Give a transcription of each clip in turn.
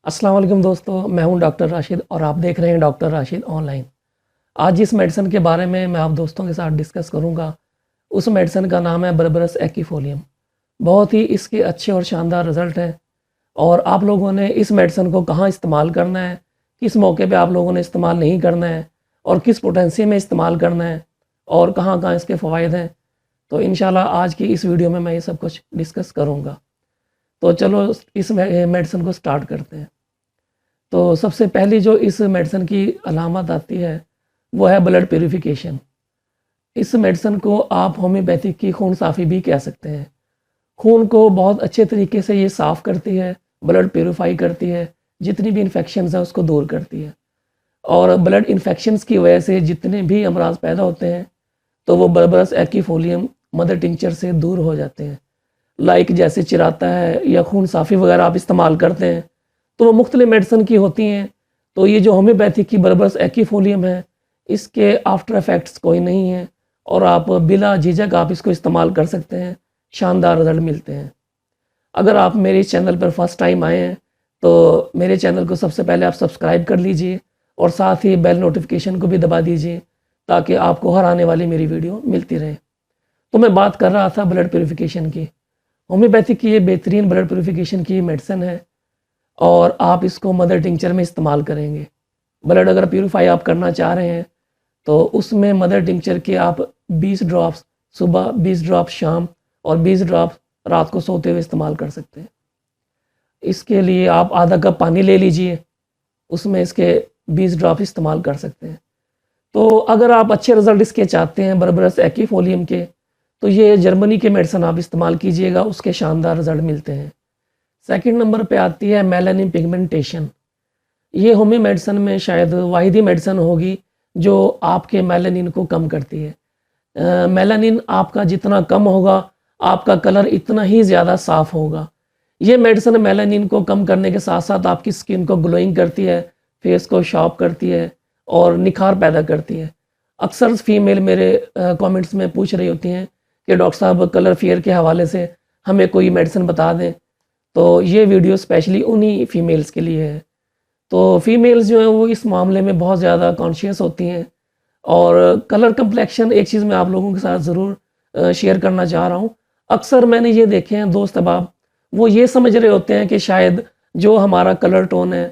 अस्सलाम वालेकुम दोस्तों, मैं हूं डॉक्टर राशिद और आप देख रहे हैं डॉक्टर राशिद ऑनलाइन। आज जिस मेडिसिन के बारे में मैं आप दोस्तों के साथ डिस्कस करूंगा, उस मेडिसिन का नाम है बर्बरस एक्कीफोलियम। बहुत ही इसके अच्छे और शानदार रिज़ल्ट हैं और आप लोगों ने इस मेडिसिन को कहाँ इस्तेमाल करना है, किस मौके पे आप लोगों ने इस्तेमाल नहीं करना है और किस पोटेंसी में इस्तेमाल करना है और कहाँ कहाँ इसके फ़वाइद हैं। तो इंशाल्लाह आज की इस वीडियो में मैं ये सब कुछ डिस्कस करूँगा। तो चलो इस मेडिसिन को स्टार्ट करते हैं। तो सबसे पहली जो इस मेडिसिन की अलामत आती है वो है ब्लड प्यूरिफिकेशन। इस मेडिसिन को आप होम्योपैथिक की खून साफ़ी भी कह सकते हैं। खून को बहुत अच्छे तरीके से ये साफ़ करती है, ब्लड प्यूरिफाई करती है, जितनी भी इन्फेक्शंस हैं उसको दूर करती है। और ब्लड इन्फेक्शंस की वजह से जितने भी अमराज पैदा होते हैं तो वो बर्बरस एक्कीफोलियम मदर टिंचर से दूर हो जाते हैं। लाइक जैसे चिराता है या खून साफ़ी वगैरह आप इस्तेमाल करते हैं तो वो मुख्तलिफ मेडिसिन की होती हैं। तो ये जो होम्योपैथिक की बर्बरस एक्कीफोलियम है, इसके आफ्टर इफ़ेक्ट्स कोई नहीं है और आप बिला झिझक आप इसको इस्तेमाल कर सकते हैं। शानदार रिज़ल्ट मिलते हैं। अगर आप मेरे इस चैनल पर फर्स्ट टाइम आए हैं तो मेरे चैनल को सबसे पहले आप सब्सक्राइब कर लीजिए और साथ ही बेल नोटिफिकेशन को भी दबा दीजिए ताकि आपको हर आने वाली मेरी वीडियो मिलती रहे। तो मैं बात कर रहा था ब्लड प्यूरिफिकेशन की। होम्योपैथिक की ये बेहतरीन ब्लड प्यूरिफिकेशन की मेडिसिन है और आप इसको मदर टिंचर में इस्तेमाल करेंगे। ब्लड अगर प्यूरिफाई आप करना चाह रहे हैं तो उसमें मदर टिंचर के आप 20 ड्रॉप्स सुबह, 20 ड्रॉप शाम और 20 ड्रॉप रात को सोते हुए इस्तेमाल कर सकते हैं। इसके लिए आप आधा कप पानी ले लीजिए, उसमें इसके 20 ड्रॉप इस्तेमाल कर सकते हैं। तो अगर आप अच्छे रिज़ल्ट इसके चाहते हैं बर्बरस एक्कीफोलियम के, तो ये जर्मनी के मेडिसिन आप इस्तेमाल कीजिएगा, उसके शानदार रिज़ल्ट मिलते हैं। सेकंड नंबर पे आती है मेलानिन पिगमेंटेशन। ये होम्यो मेडिसिन में शायद वाहिदी मेडिसिन होगी जो आपके मेलानिन को कम करती है। मेलानिन आपका जितना कम होगा आपका कलर इतना ही ज़्यादा साफ़ होगा। ये मेडिसिन मेलानिन को कम करने के साथ साथ आपकी स्किन को ग्लोइंग करती है, फेस को शार्प करती है और निखार पैदा करती है। अक्सर फीमेल मेरे कमेंट्स में पूछ रही होती हैं कि डॉक्टर साहब कलर फेयर के हवाले से हमें कोई मेडिसिन बता दें। तो ये वीडियो स्पेशली उन्हीं फीमेल्स के लिए है। तो फीमेल्स जो हैं वो इस मामले में बहुत ज़्यादा कॉन्शियस होती हैं और कलर कम्प्लेक्शन एक चीज़ मैं आप लोगों के साथ ज़रूर शेयर करना चाह रहा हूँ। अक्सर मैंने ये देखे हैं दोस्त अहबाब, वो ये समझ रहे होते हैं कि शायद जो हमारा कलर टोन है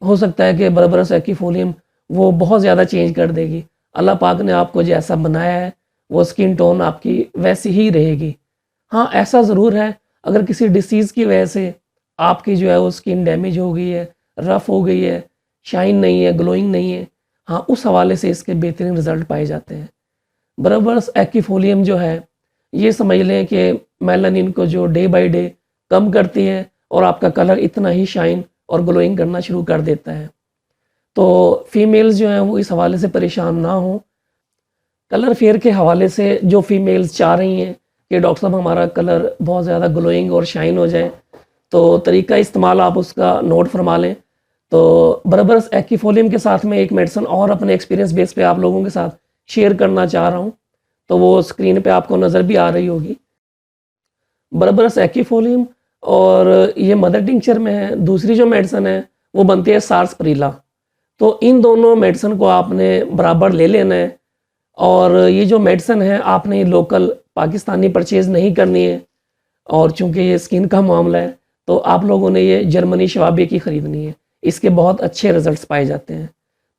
हो सकता है कि बर्बरस एक्कीफोलियम वो बहुत ज़्यादा चेंज कर देगी। अल्लाह पाक ने आपको जैसा बनाया है वो स्किन टोन आपकी वैसी ही रहेगी। हाँ, ऐसा ज़रूर है अगर किसी डिसीज़ की वजह से आपकी जो है वो स्किन डैमेज हो गई है, रफ़ हो गई है, शाइन नहीं है, ग्लोइंग नहीं है, हाँ, उस हवाले से इसके बेहतरीन रिज़ल्ट पाए जाते हैं। बर्बरस एक्कीफोलियम जो है ये समझ लें कि मेलानिन को जो डे बाय डे कम करती है और आपका कलर इतना ही शाइन और ग्लोइंग करना शुरू कर देता है। तो फीमेल्स जो हैं वो इस हवाले से परेशान ना हों। कलर फेयर के हवाले से जो फीमेल्स चाह रही हैं कि डॉक्टर साहब हमारा कलर बहुत ज़्यादा ग्लोइंग और शाइन हो जाए, तो तरीका इस्तेमाल आप उसका नोट फरमा लें। तो बर्बरस एक्कीफोलियम के साथ में एक मेडिसिन और अपने एक्सपीरियंस बेस पे आप लोगों के साथ शेयर करना चाह रहा हूँ, तो वो स्क्रीन पे आपको नज़र भी आ रही होगी। बर्बरस एक्कीफोलियम और ये मदर टिंचर में है। दूसरी जो मेडिसिन है वो बनती है सार्सप्रीला। तो इन दोनों मेडिसिन को आपने बराबर ले लेना है और ये जो मेडिसिन है आपने लोकल पाकिस्तानी परचेज़ नहीं करनी है और चूँकि ये स्किन का मामला है तो आप लोगों ने ये जर्मनी शवाबे की ख़रीदनी है। इसके बहुत अच्छे रिज़ल्ट्स पाए जाते हैं।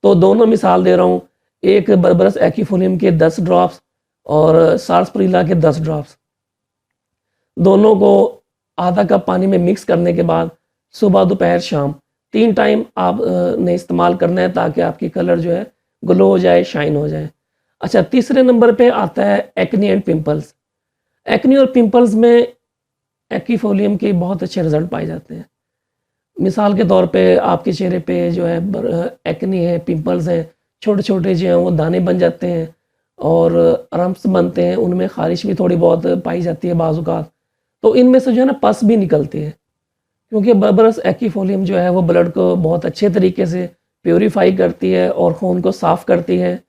तो दोनों मिसाल दे रहा हूँ, एक बर्बरस एक्कीफोलियम के 10 ड्रॉप्स और सार्सप्रीला के 10 ड्रॉप्स। दोनों को आधा कप पानी में मिक्स करने के बाद सुबह, दोपहर, शाम 3 टाइम आप ने इस्तेमाल करना है ताकि आपकी कलर जो है ग्लो हो जाए, शाइन हो जाए। अच्छा, तीसरे नंबर पे आता है एक्ने एंड पिंपल्स। एक्ने और पिंपल्स में एक्कीफोलियम के बहुत अच्छे रिज़ल्ट पाए जाते हैं। मिसाल के तौर पे आपके चेहरे पे जो है एक्ने है, पिंपल्स हैं, छोटे-छोटे जो हैं वो दाने बन जाते हैं और रम्स बनते हैं, उनमें ख़ारिश भी थोड़ी बहुत पाई जाती है बाज़ औक़ात। तो इनमें से जो है ना पस भी निकलती है क्योंकि बर्बरस एक्कीफोलियम जो है वो ब्लड को बहुत अच्छे तरीके से प्यूरीफाई करती है और खून को साफ़ करती है।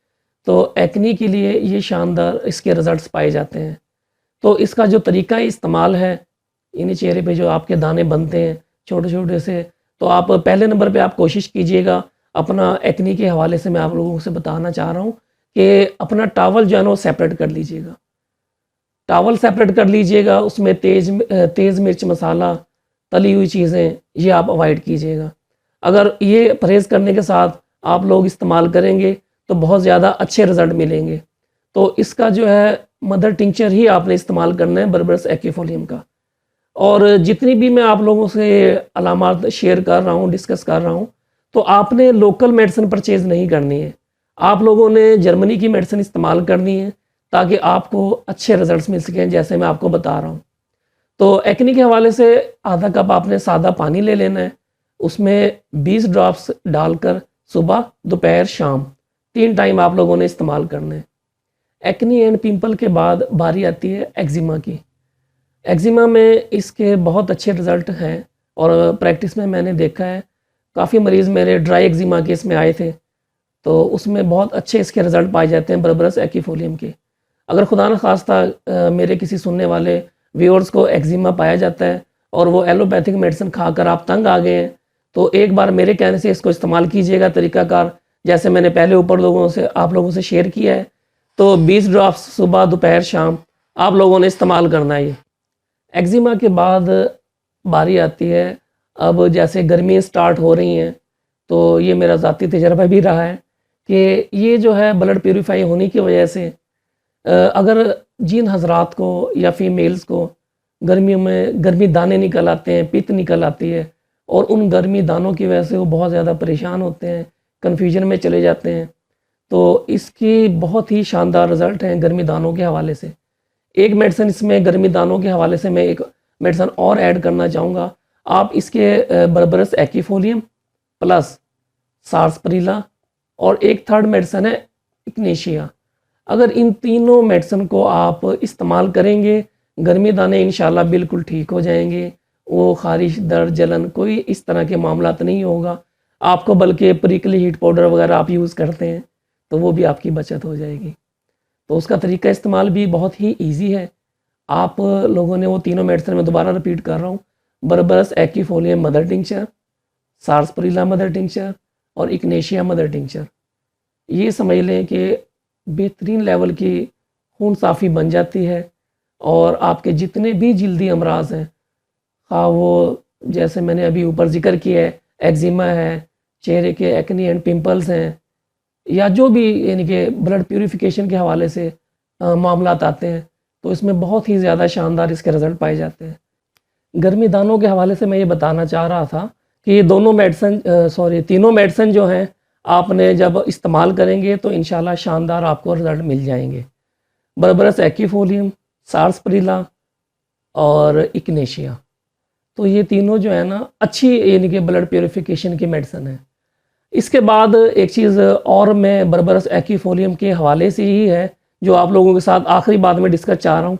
तो एक्ने के लिए ये शानदार इसके रिज़ल्ट्स पाए जाते हैं। तो इसका जो तरीका इस्तेमाल है, यानी चेहरे पे जो आपके दाने बनते हैं छोटे-छोटे से, तो आप पहले नंबर पे आप कोशिश कीजिएगा, अपना एक्ने के हवाले से मैं आप लोगों से बताना चाह रहा हूँ कि अपना टॉवल जो है ना वो सेपरेट कर लीजिएगा। टॉवल सेपरेट कर लीजिएगा, उसमें तेज़ मिर्च मसाला, तली हुई चीज़ें ये आप अवॉइड कीजिएगा। अगर ये परहेज़ करने के साथ आप लोग इस्तेमाल करेंगे तो बहुत ज़्यादा अच्छे रिज़ल्ट मिलेंगे। तो इसका जो है मदर टिंचर ही आपने इस्तेमाल करना है बर्बरस एक्वीफोलियम का। और जितनी भी मैं आप लोगों से अलामात शेयर कर रहा हूँ, डिस्कस कर रहा हूँ, तो आपने लोकल मेडिसिन परचेज़ नहीं करनी है। आप लोगों ने जर्मनी की मेडिसिन इस्तेमाल करनी है ताकि आपको अच्छे रिज़ल्ट्स मिल सकें, जैसे मैं आपको बता रहा हूँ। तो एक्ने के हवाले से आधा कप आपने सादा पानी ले लेना है, उसमें 20 ड्रॉप्स डालकर सुबह, दोपहर, शाम 3 टाइम आप लोगों ने इस्तेमाल करना है। एक्ने एंड पिंपल के बाद बारी आती है एक्जिमा की। एक्जिमा में इसके बहुत अच्छे रिज़ल्ट हैं और प्रैक्टिस में मैंने देखा है, काफ़ी मरीज़ मेरे ड्राई एक्जिमा के इसमें आए थे, तो उसमें बहुत अच्छे इसके रिज़ल्ट पाए जाते हैं बर्बरस एक्वीफोलियम के। अगर खुदा न खास्ता मेरे किसी सुनने वाले व्यूअर्स को एक्जिमा पाया जाता है और वो एलोपैथिक मेडिसिन खाकर आप तंग आ गए हैं, तो एक बार मेरे कहने से इसको इस्तेमाल कीजिएगा तरीक़ाकार, जैसे मैंने पहले ऊपर आप लोगों से शेयर किया है। तो 20 ड्रॉप्स सुबह, दोपहर, शाम आप लोगों ने इस्तेमाल करना है ये। एक्जिमा के बाद बारी आती है, अब जैसे गर्मी स्टार्ट हो रही हैं, तो ये मेरा ज़ाती तजर्बा भी रहा है कि ये जो है ब्लड प्यूरीफाई होने की वजह से अगर जिन हज़रात को या फीमेल्स को गर्मियों में गर्मी दाने निकल आते हैं, पित्त निकल आती है और उन गर्मी दानों की वजह से वो बहुत ज़्यादा परेशान होते हैं, कन्फ्यूजन में चले जाते हैं, तो इसकी बहुत ही शानदार रिज़ल्ट हैं गर्मी दानों के हवाले से। एक मेडिसिन इसमें गर्मी दानों के हवाले से मैं एक मेडिसिन और ऐड करना चाहूँगा। आप इसके बर्बरस एक्वीफोलियम प्लस सार्सपरीला और एक थर्ड मेडिसिन है इग्नेशिया। अगर इन तीनों मेडिसिन को आप इस्तेमाल करेंगे, गर्मी दाने इंशाल्लाह बिल्कुल ठीक हो जाएंगे। वो ख़ारिश, दर्द, जलन कोई इस तरह के मामलात नहीं होगा आपको, बल्कि प्रिकली हीट पाउडर वगैरह आप यूज़ करते हैं तो वो भी आपकी बचत हो जाएगी। तो उसका तरीका इस्तेमाल भी बहुत ही ईजी है। आप लोगों ने वो तीनों मेडिसिन मैं दोबारा रिपीट कर रहा हूँ, berberis aquifolium mother tincture, sarsaparilla mother tincture और इग्नेशिया मदर टिंचर, ये समझ लें कि बेहतरीन लेवल की खून साफ़ी बन जाती है और आपके जितने भी जल्दी अमराज हैं, हाँ वो जैसे मैंने अभी ऊपर जिक्र किया है, एक्जिमा है, चेहरे के एक्ने एंड पिंपल्स हैं, या जो भी यानी कि ब्लड प्यूरिफिकेशन के हवाले से मामलात आते हैं, तो इसमें बहुत ही ज़्यादा शानदार इसके रिज़ल्ट पाए जाते हैं। गर्मी दानों के हवाले से मैं ये बताना चाह रहा था कि ये तीनों मेडिसिन जो हैं आपने जब इस्तेमाल करेंगे तो इंशाल्लाह शानदार आपको रिज़ल्ट मिल जाएंगे। बर्बरस एक्वीफोलियम, सार्सपरीला और इग्नेशिया, तो ये तीनों जो है ना अच्छी यानी कि ब्लड प्यूरिफिकेशन की मेडिसिन है। इसके बाद एक चीज़ और मैं बर्बरस एक्वीफोलियम के हवाले से ही है जो आप लोगों के साथ आखिरी बात में डिस्कस चाह रहा हूँ।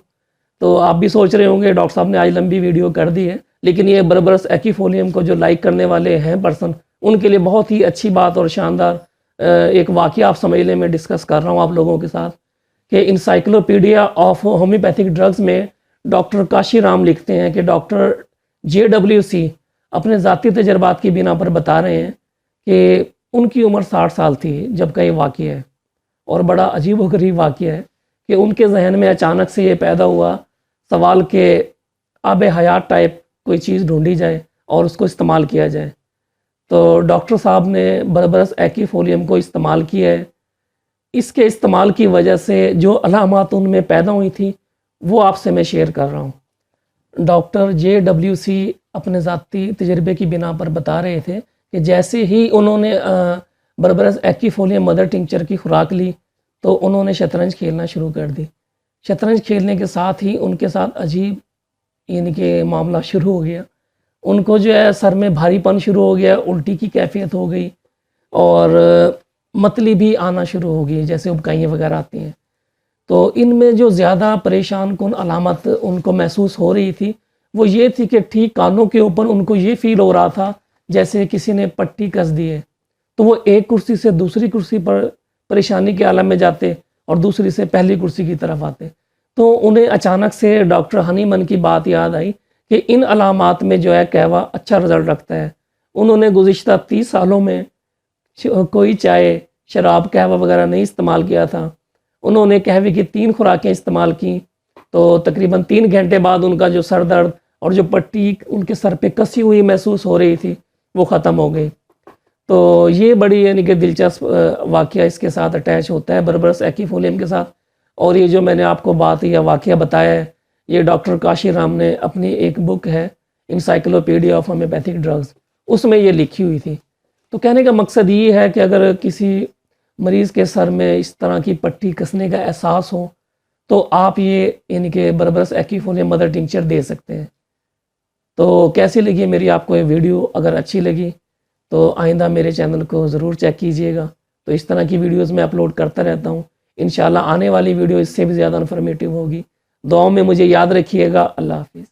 तो आप भी सोच रहे होंगे डॉक्टर साहब ने आज लंबी वीडियो कर दी है, लेकिन ये बर्बरस एक्वीफोलियम को जो लाइक करने वाले हैं पर्सन, उनके लिए बहुत ही अच्छी बात और शानदार एक वाक़या आप समझ लें मैं डिस्कस कर रहा हूँ आप लोगों के साथ कि इंसाइक्लोपीडिया ऑफ होम्योपैथिक ड्रग्स में डॉक्टर काशी राम लिखते हैं कि डॉक्टर JWC अपने ज़ाती तजर्बात की बिना पर बता रहे हैं कि उनकी उम्र 60 साल थी जब का ये वाक़या है, और बड़ा अजीब व गरीब वाक़या है कि उनके जहन में अचानक से ये पैदा हुआ सवाल कि आब हयात टाइप कोई चीज़ ढूंढी जाए और उसको इस्तेमाल किया जाए। तो डॉक्टर साहब ने बर्बरस एक्वीफोलियम को इस्तेमाल किया है। इसके इस्तेमाल की वजह से जो अलामात उनमें पैदा हुई थी वो आपसे मैं शेयर कर रहा हूँ। डॉक्टर JWC अपने ज़ाती तजर्बे की बिना पर बता रहे थे कि जैसे ही उन्होंने बर्बरस एक्वीफोलियम मदर टिंचर की खुराक ली तो उन्होंने शतरंज खेलना शुरू कर दी। शतरंज खेलने के साथ ही उनके साथ अजीब यानी कि मामला शुरू हो गया। उनको जो है सर में भारीपन शुरू हो गया, उल्टी की कैफियत हो गई और मतली भी आना शुरू हो गई, जैसे उबकाइयाँ वगैरह आती हैं। तो इनमें जो ज़्यादा परेशान कुन अलामत उनको महसूस हो रही थी वो ये थी कि ठीक कानों के ऊपर उनको ये फ़ील हो रहा था जैसे किसी ने पट्टी कस दी है। तो वो एक कुर्सी से दूसरी कुर्सी पर परेशानी के आलम में जाते और दूसरी से पहली कुर्सी की तरफ आते। तो उन्हें अचानक से डॉक्टर हनीमन की बात याद आई कि इन अलामात में जो है कहवा अच्छा रिज़ल्ट रखता है। उन्होंने गुज़िश्ता 30 सालों में कोई चाय, शराब, कहवा वगैरह नहीं इस्तेमाल किया था। उन्होंने कहवे की 3 खुराकें इस्तेमाल की, तो तकरीबन 3 घंटे बाद उनका जो सर दर्द और जो पट्टी उनके सर पे कसी हुई महसूस हो रही थी, वो ख़त्म हो गई। तो ये बड़ी यानी कि दिलचस्प वाक़या इसके साथ अटैच होता है बर्बरस एक्कीफोलियम के साथ। और ये जो मैंने आपको बात या वाक़या बताया है, ये डॉक्टर काशीराम ने अपनी एक बुक है एनसाइक्लोपीडिया ऑफ होम्योपैथिक ड्रग्स, उसमें ये लिखी हुई थी। तो कहने का मकसद ये है कि अगर किसी मरीज़ के सर में इस तरह की पट्टी कसने का एहसास हो, तो आप ये यानी कि बर्बरस एक्कीफोलियम मदर टिंचर दे सकते हैं। तो कैसी लगी मेरी आपको ये वीडियो? अगर अच्छी लगी तो आइंदा मेरे चैनल को ज़रूर चेक कीजिएगा। तो इस तरह की वीडियोज़ मैं अपलोड करता रहता हूँ। इंशाल्लाह आने वाली वीडियो इससे भी ज़्यादा इन्फॉर्मेटिव होगी। दुआओं में मुझे याद रखिएगा। अल्लाह हाफ़िज़।